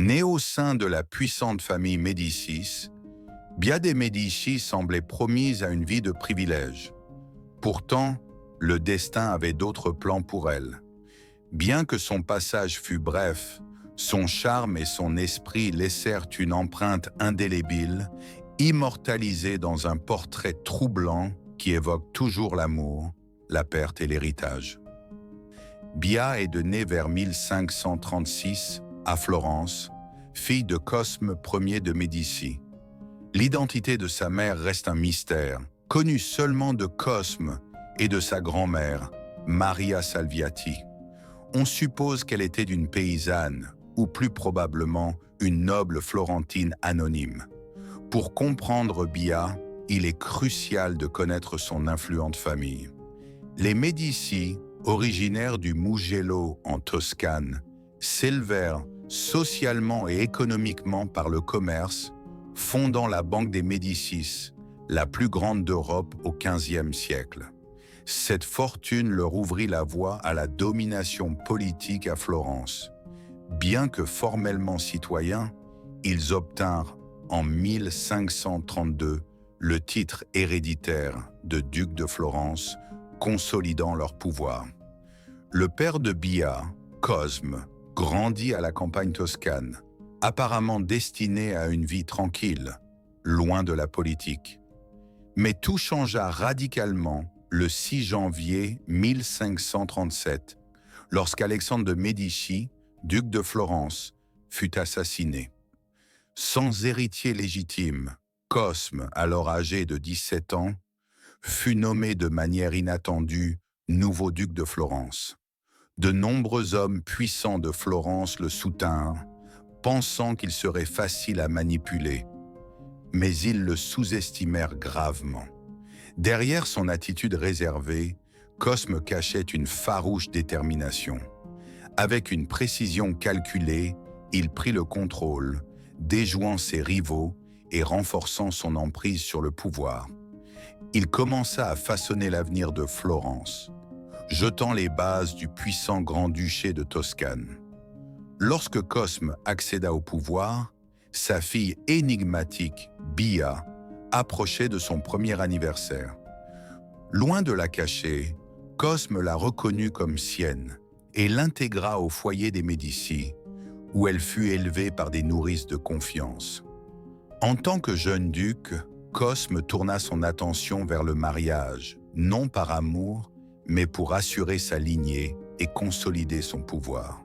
Née au sein de la puissante famille Médicis, Bia de Médicis semblait promise à une vie de privilèges. Pourtant, le destin avait d'autres plans pour elle. Bien que son passage fût bref, son charme et son esprit laissèrent une empreinte indélébile, immortalisée dans un portrait troublant qui évoque toujours l'amour, la perte et l'héritage. Bia est née vers 1536 à Florence, fille de Cosme Ier de Médicis. L'identité de sa mère reste un mystère, connu seulement de Cosme et de sa grand-mère, Maria Salviati. On suppose qu'elle était d'une paysanne, ou plus probablement une noble florentine anonyme. Pour comprendre Bia, il est crucial de connaître son influente famille. Les Médicis, originaires du Mugello en Toscane, s'élevèrent socialement et économiquement par le commerce, fondant la Banque des Médicis, la plus grande d'Europe au XVe siècle. Cette fortune leur ouvrit la voie à la domination politique à Florence. Bien que formellement citoyens, ils obtinrent en 1532 le titre héréditaire de duc de Florence, consolidant leur pouvoir. Le père de Bia, Cosme, grandit à la campagne toscane, apparemment destiné à une vie tranquille, loin de la politique. Mais tout changea radicalement le 6 janvier 1537, lorsqu'Alexandre de Médicis, duc de Florence, fut assassiné. Sans héritier légitime, Cosme, alors âgé de 17 ans, fut nommé de manière inattendue nouveau duc de Florence. De nombreux hommes puissants de Florence le soutinrent, pensant qu'il serait facile à manipuler. Mais ils le sous-estimèrent gravement. Derrière son attitude réservée, Cosme cachait une farouche détermination. Avec une précision calculée, il prit le contrôle, déjouant ses rivaux et renforçant son emprise sur le pouvoir. Il commença à façonner l'avenir de Florence, jetant les bases du puissant grand-duché de Toscane. Lorsque Cosme accéda au pouvoir, sa fille énigmatique, Bia, approchait de son premier anniversaire. Loin de la cacher, Cosme la reconnut comme sienne et l'intégra au foyer des Médicis, où elle fut élevée par des nourrices de confiance. En tant que jeune duc, Cosme tourna son attention vers le mariage, non par amour, mais pour assurer sa lignée et consolider son pouvoir.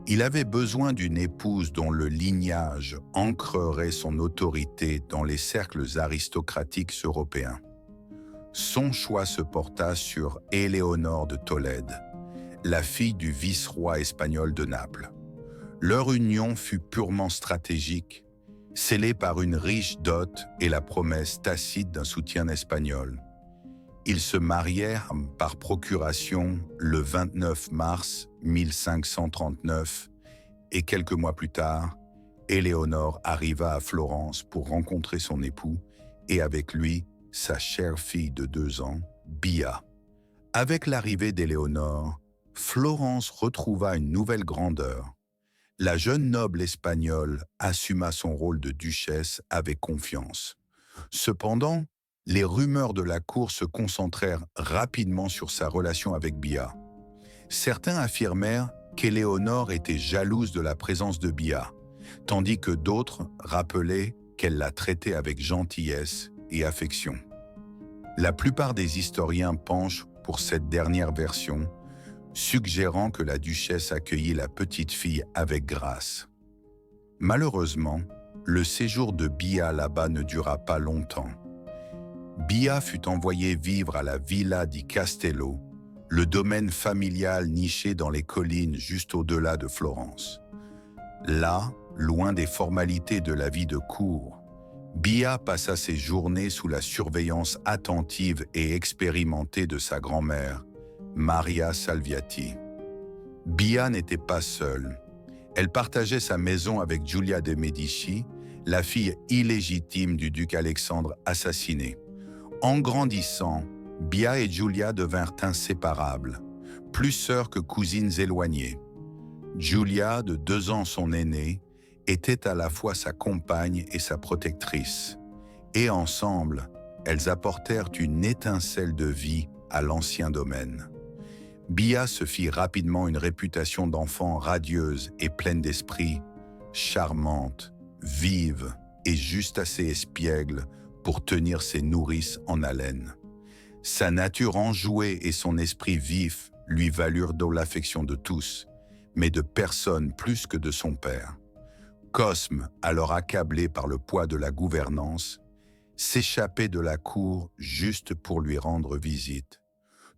Il avait besoin d'une épouse dont le lignage ancrerait son autorité dans les cercles aristocratiques européens. Son choix se porta sur Éléonore de Tolède, la fille du vice-roi espagnol de Naples. Leur union fut purement stratégique, scellée par une riche dot et la promesse tacite d'un soutien espagnol. Ils se marièrent par procuration le 29 mars 1539 et quelques mois plus tard, Éléonore arriva à Florence pour rencontrer son époux et avec lui sa chère fille de 2 ans, Bia. Avec l'arrivée d'Éléonore, Florence retrouva une nouvelle grandeur. La jeune noble espagnole assuma son rôle de duchesse avec confiance. Cependant, les rumeurs de la cour se concentrèrent rapidement sur sa relation avec Bia. Certains affirmèrent qu'Éléonore était jalouse de la présence de Bia, tandis que d'autres rappelaient qu'elle la traitait avec gentillesse et affection. La plupart des historiens penchent pour cette dernière version, suggérant que la duchesse accueillit la petite fille avec grâce. Malheureusement, le séjour de Bia là-bas ne dura pas longtemps. Bia fut envoyée vivre à la Villa di Castello, le domaine familial niché dans les collines juste au-delà de Florence. Là, loin des formalités de la vie de cour, Bia passa ses journées sous la surveillance attentive et expérimentée de sa grand-mère, Maria Salviati. Bia n'était pas seule. Elle partageait sa maison avec Giulia de Médicis, la fille illégitime du duc Alexandre assassiné. En grandissant, Bia et Giulia devinrent inséparables, plus sœurs que cousines éloignées. Giulia, de 2 ans son aînée, était à la fois sa compagne et sa protectrice, et ensemble, elles apportèrent une étincelle de vie à l'ancien domaine. Bia se fit rapidement une réputation d'enfant radieuse et pleine d'esprit, charmante, vive et juste assez espiègle pour tenir ses nourrices en haleine. Sa nature enjouée et son esprit vif lui valurent donc l'affection de tous, mais de personne plus que de son père. Cosme, alors accablé par le poids de la gouvernance, s'échappait de la cour juste pour lui rendre visite,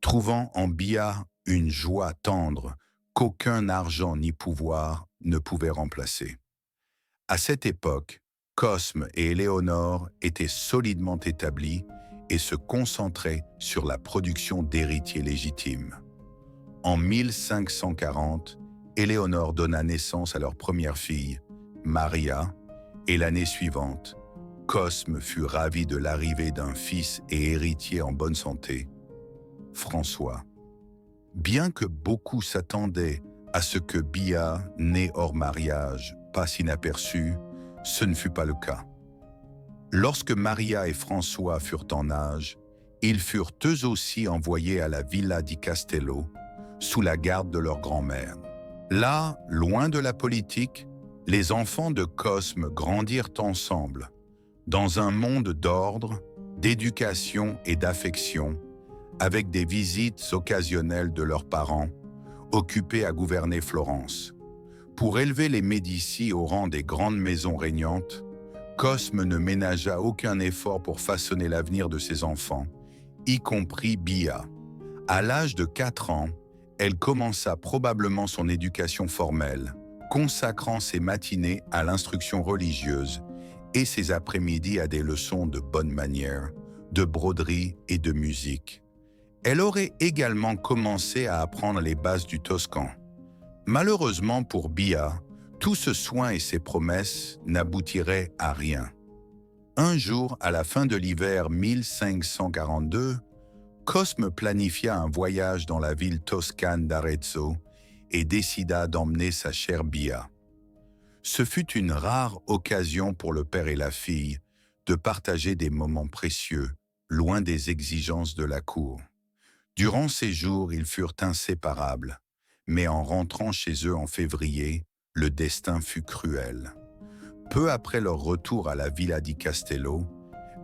trouvant en Bia une joie tendre qu'aucun argent ni pouvoir ne pouvait remplacer. À cette époque, Cosme et Éléonore étaient solidement établis et se concentraient sur la production d'héritiers légitimes. En 1540, Éléonore donna naissance à leur première fille, Maria, et l'année suivante, Cosme fut ravi de l'arrivée d'un fils et héritier en bonne santé, François. Bien que beaucoup s'attendaient à ce que Bia, née hors mariage, passe inaperçue, ce ne fut pas le cas. Lorsque Maria et François furent en âge, ils furent eux aussi envoyés à la Villa di Castello, sous la garde de leur grand-mère. Là, loin de la politique, les enfants de Cosme grandirent ensemble, dans un monde d'ordre, d'éducation et d'affection, avec des visites occasionnelles de leurs parents, occupés à gouverner Florence. Pour élever les Médicis au rang des grandes maisons régnantes, Cosme ne ménagea aucun effort pour façonner l'avenir de ses enfants, y compris Bia. À l'âge de 4 ans, elle commença probablement son éducation formelle, consacrant ses matinées à l'instruction religieuse et ses après-midi à des leçons de bonne manière, de broderie et de musique. Elle aurait également commencé à apprendre les bases du toscan. Malheureusement pour Bia, tout ce soin et ces promesses n'aboutiraient à rien. Un jour, à la fin de l'hiver 1542, Cosme planifia un voyage dans la ville toscane d'Arezzo et décida d'emmener sa chère Bia. Ce fut une rare occasion pour le père et la fille de partager des moments précieux, loin des exigences de la cour. Durant ces jours, ils furent inséparables, mais en rentrant chez eux en février, le destin fut cruel. Peu après leur retour à la Villa di Castello,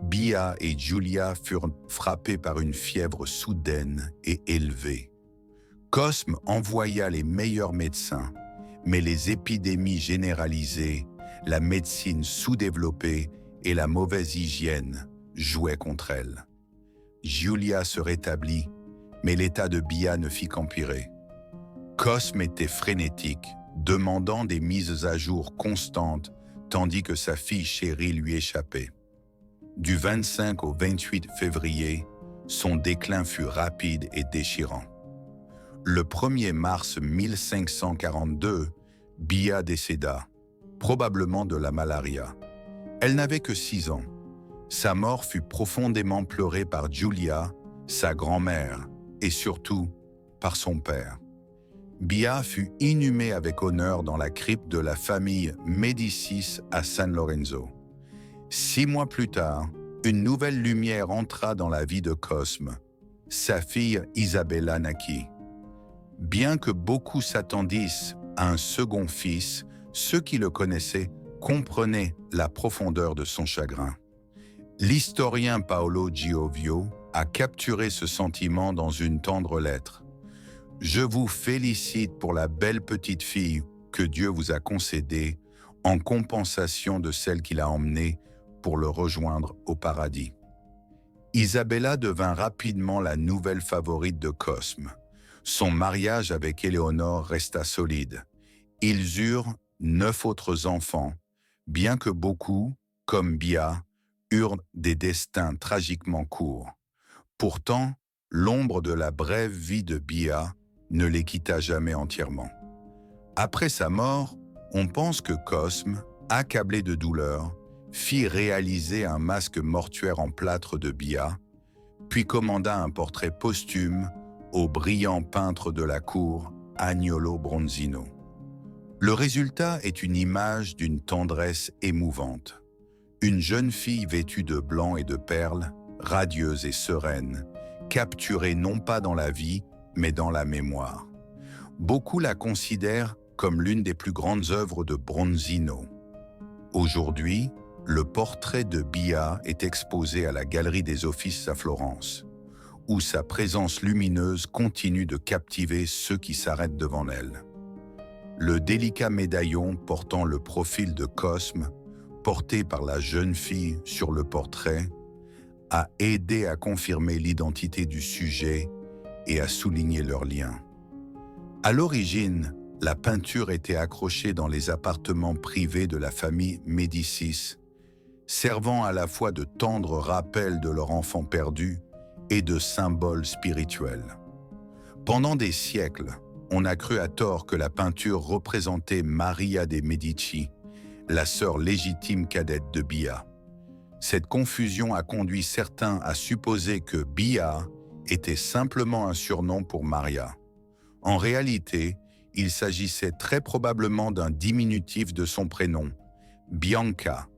Bia et Giulia furent frappés par une fièvre soudaine et élevée. Cosme envoya les meilleurs médecins, mais les épidémies généralisées, la médecine sous-développée et la mauvaise hygiène jouaient contre elle. Giulia se rétablit, mais l'état de Bia ne fit qu'empirer. Cosme était frénétique, demandant des mises à jour constantes, tandis que sa fille chérie lui échappait. Du 25 au 28 février, son déclin fut rapide et déchirant. Le 1er mars 1542, Bia décéda, probablement de la malaria. Elle n'avait que 6 ans. Sa mort fut profondément pleurée par Giulia, sa grand-mère, et surtout par son père. Bia fut inhumée avec honneur dans la crypte de la famille Médicis à San Lorenzo. 6 mois plus tard, une nouvelle lumière entra dans la vie de Cosme. Sa fille Isabella naquit. Bien que beaucoup s'attendissent à un second fils, ceux qui le connaissaient comprenaient la profondeur de son chagrin. L'historien Paolo Giovio a capturé ce sentiment dans une tendre lettre. « Je vous félicite pour la belle petite fille que Dieu vous a concédée en compensation de celle qu'il a emmenée pour le rejoindre au paradis. » Isabella devint rapidement la nouvelle favorite de Cosme. Son mariage avec Éléonore resta solide. Ils eurent 9 autres enfants, bien que beaucoup, comme Bia, eurent des destins tragiquement courts. Pourtant, l'ombre de la brève vie de Bia ne les quitta jamais entièrement. Après sa mort, on pense que Cosme, accablé de douleur, fit réaliser un masque mortuaire en plâtre de Bia, puis commanda un portrait posthume au brillant peintre de la cour, Agnolo Bronzino. Le résultat est une image d'une tendresse émouvante. Une jeune fille vêtue de blanc et de perles, radieuse et sereine, capturée non pas dans la vie, mais dans la mémoire. Beaucoup la considèrent comme l'une des plus grandes œuvres de Bronzino. Aujourd'hui, le portrait de Bia est exposé à la Galerie des Offices à Florence, où sa présence lumineuse continue de captiver ceux qui s'arrêtent devant elle. Le délicat médaillon portant le profil de Cosme, porté par la jeune fille sur le portrait, a aidé à confirmer l'identité du sujet et à souligner leur lien. À l'origine, la peinture était accrochée dans les appartements privés de la famille Médicis, servant à la fois de tendre rappel de leur enfant perdu et de symbole spirituel. Pendant des siècles, on a cru à tort que la peinture représentait Maria de Medici, la sœur légitime cadette de Bia. Cette confusion a conduit certains à supposer que Bia était simplement un surnom pour Maria. En réalité, il s'agissait très probablement d'un diminutif de son prénom, Bianca,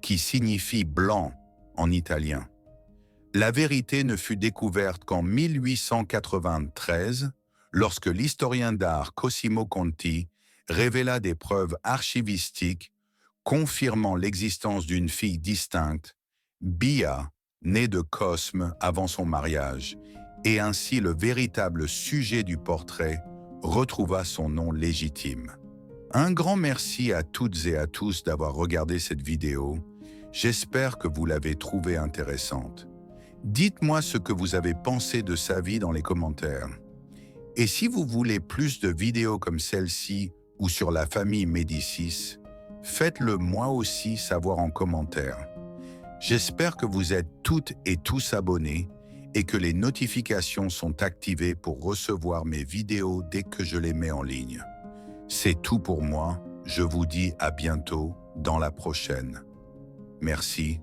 qui signifie blanc en italien. La vérité ne fut découverte qu'en 1893, lorsque l'historien d'art Cosimo Conti révéla des preuves archivistiques confirmant l'existence d'une fille distincte, Bia, née de Cosme avant son mariage, et ainsi le véritable sujet du portrait retrouva son nom légitime. Un grand merci à toutes et à tous d'avoir regardé cette vidéo. J'espère que vous l'avez trouvée intéressante. Dites-moi ce que vous avez pensé de sa vie dans les commentaires. Et si vous voulez plus de vidéos comme celle-ci ou sur la famille Médicis, faites-le moi aussi savoir en commentaire. J'espère que vous êtes toutes et tous abonnés et que les notifications sont activées pour recevoir mes vidéos dès que je les mets en ligne. C'est tout pour moi. Je vous dis à bientôt dans la prochaine. Merci.